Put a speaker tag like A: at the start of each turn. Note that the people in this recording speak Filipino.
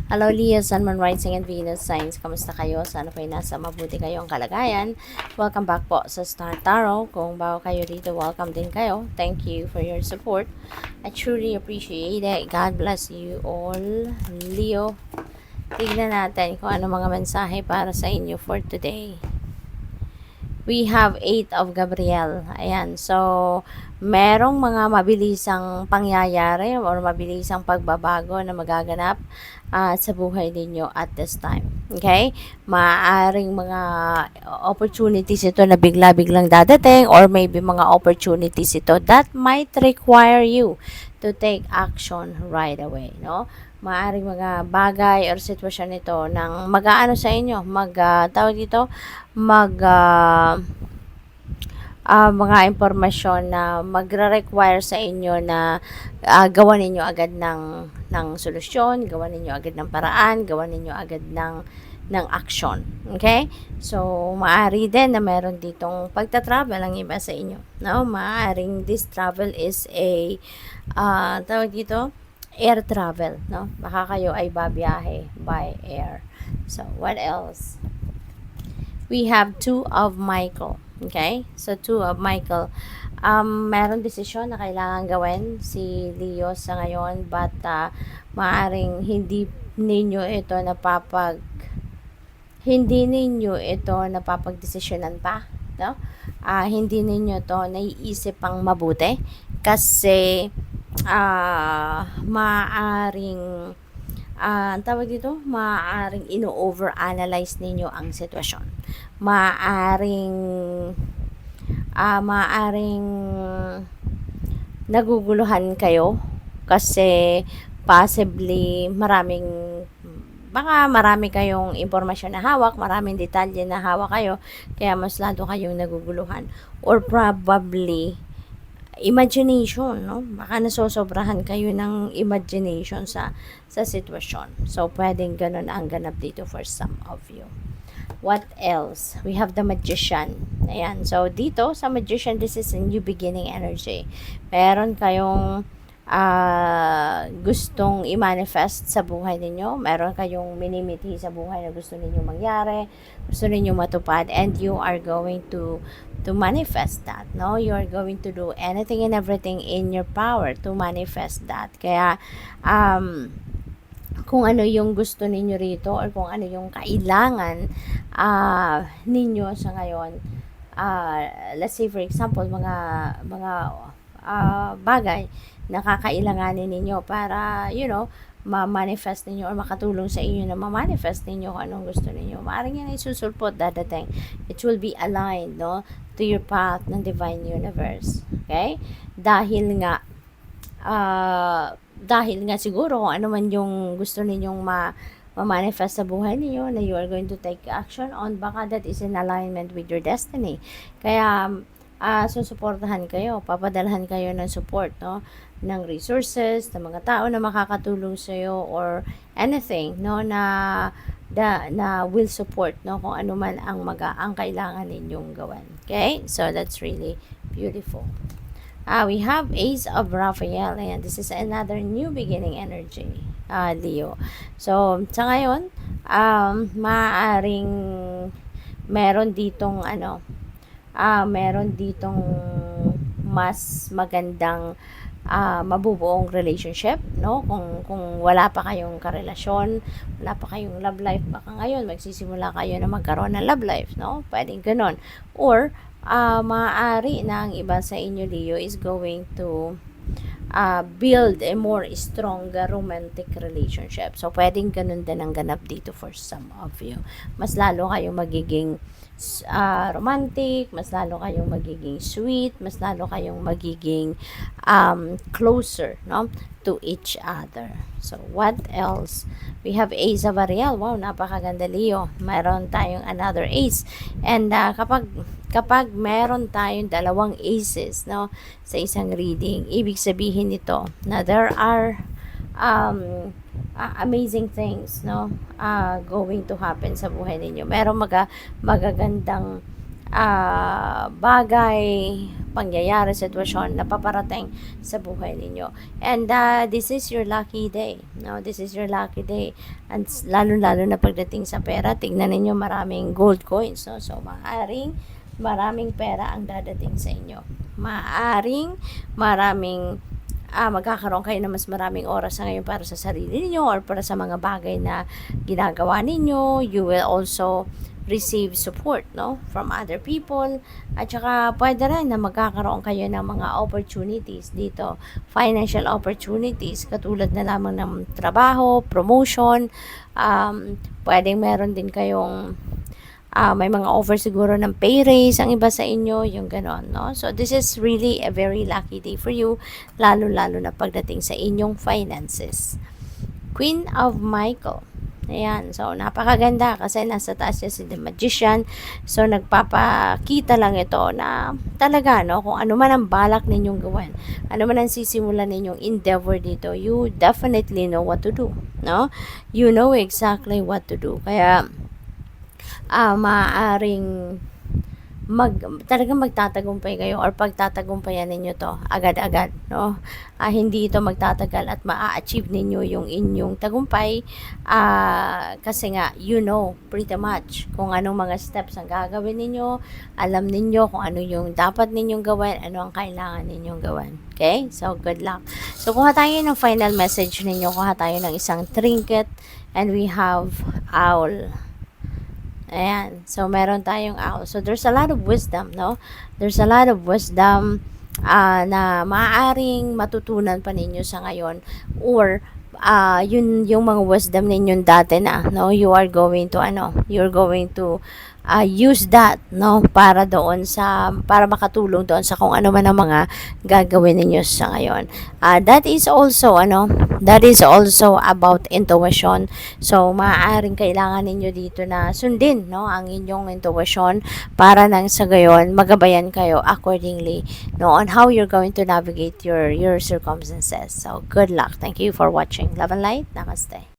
A: Hello Leo, Sun, Moon, Rising, and Venus signs. Kamusta kayo? Sana po'y nasa mabuti kayong kalagayan. Welcome back po sa Star Tarot. Kung bago kayo dito, welcome din kayo. Thank you for your support. I truly appreciate it. God bless you all. Leo, tignan natin kung ano mga mensahe para sa inyo for today. We have 8 of Gabriel. Ayan. So, merong mga mabilisang pangyayari or mabilisang pagbabago na magaganap sa buhay ninyo at this time. Okay? Maaaring mga opportunities ito na bigla-biglang dadating or maybe mga opportunities ito that might require you to take action right away. No? Maaaring mga bagay or sitwasyon ito ng mag-aano sa inyo, tawag dito, mga impormasyon na magre-require sa inyo na gawan ninyo agad ng solusyon, gawan ninyo agad ng paraan, gawan ninyo agad ng action. Okay? So, maaari din na meron ditong pagta-travel ang iba sa inyo. No? Maaaring this travel is a tawag dito, air travel, no? Baka kayo ay babiyahe by air. So, what else? We have 2 of Michael. Okay? So, 2 of Michael. Meron desisyon na kailangan gawin si Leo sa ngayon, but maaring hindi ninyo ito napapagdesisyonan pa, no? Hindi ninyo to naiisip pang mabuti kasi maaaring tawag dito, maaaring ino-overanalyze ninyo ang sitwasyon. Maaaring naguguluhan kayo kasi possibly baka marami kayong impormasyon na hawak, maraming detalye na hawak kayo, kaya mas lalo kayong naguguluhan. Or probably imagination, no? Baka nasosobrahan kayo ng imagination sa sitwasyon. So, pwedeng ganun ang ganap dito for some of you. What else? We have the Magician. Ayan. So, dito sa Magician, this is a new beginning energy. Meron kayong gustong i-manifest sa buhay ninyo. Meron kayong minimiti sa buhay na gusto ninyo mangyari, gusto ninyo matupad, and you are going to manifest that, no? You are going to do anything and everything in your power to manifest that. Kaya kung ano yung gusto ninyo rito or kung ano yung kailangan ninyo sa ngayon, let's say for example, mga bagay na kakailanganin ninyo para, ma-manifest ninyo or makatulong sa inyo na ma-manifest ninyo kung anong gusto ninyo. Maaaring yan ay susulpot, dadating. It will be aligned, no, to your path ng Divine Universe. Okay? Dahil nga siguro kung ano man yung gusto ninyong ma-manifest sa buhay ninyo na you are going to take action on, baka that is in alignment with your destiny. Kaya susuportahan kayo, papadalhan kayo ng support, no, ng resources, ng mga tao na makakatulong sa iyo or anything, no, na will support, no, kung ano man ang kailangan ninyong gawin. Okay? So that's really beautiful. We have Ace of Raphael, and this is another new beginning energy, Leo. So, sa ngayon, maaaring meron ditong mas magandang mabubuong relationship, no? Kung wala pa kayong karelasyon, wala pa kayong love life, baka ngayon magsisimula kayo na magkaroon ng love life, no? Pwedeng ganon. Or maaari na ang iba sa inyo, Leo, is going to build a more stronger romantic relationship. So, pwedeng ganun din ang ganap dito for some of you. Mas lalo kayong magiging romantic, mas lalo kayong magiging sweet, mas lalo kayong magiging closer, no, to each other. So, what else? We have Ace of Ariel. Wow, napakaganda, Leo. Mayroon tayong another Ace. And kapag meron tayong dalawang aces, no, sa isang reading, ibig sabihin nito na there are amazing things, no, going to happen sa buhay ninyo. Merong magagandang bagay, pangyayari, sitwasyon na paparating sa buhay ninyo. And this is your lucky day. No, this is your lucky day. And lalo-lalo na pagdating sa pera, tignan ninyo maraming gold coins. No? So, maaaring maraming pera ang dadating sa inyo. Maaaring maraming magkakaroon kayo ng mas maraming oras sa ngayon para sa sarili ninyo or para sa mga bagay na ginagawa ninyo. You will also receive support, no, from other people. At saka pwede rin na magkakaroon kayo ng mga opportunities dito, financial opportunities, katulad na lamang ng trabaho, promotion. Pwedeng meron din kayong may mga offer siguro ng pay raise ang iba sa inyo, yung ganon, no? So, this is really a very lucky day for you, lalo-lalo na pagdating sa inyong finances. Queen of Michael. Ayan, so napakaganda kasi nasa taas niya si The Magician. So nagpapakita lang ito na talaga, no, kung ano man ang balak ninyong gawin, ano man ang sisimulan ninyong endeavor dito, you definitely know what to do, no? You know exactly what to do. Kaya maaaring talagang magtatagumpay kayo or pagtatagumpayan ninyo to agad-agad, no? Hindi ito magtatagal at maa-achieve ninyo yung inyong tagumpay kasi nga you know pretty much kung anong mga steps ang gagawin ninyo, alam ninyo kung ano yung dapat ninyong gawin, ano ang kailangan ninyong gawin. Okay? So, good luck. So, kuha tayo ng final message ninyo, kuha tayo ng isang trinket, and we have owl. Ayan. So, meron tayong owl. So, there's a lot of wisdom, no? There's a lot of wisdom na maaaring matutunan pa ninyo sa ngayon, or yun yung mga wisdom ninyong dati na, no? You're going to use that, no, para makatulong doon sa kung ano man ang mga gagawin ninyo sa ngayon. That is also about intuition. So maaaring kailangan ninyo dito na sundin, no, ang inyong intuition para nang sa gayon magabayan kayo accordingly, no, on how you're going to navigate your circumstances. So good luck. Thank you for watching. Love and light. Namaste.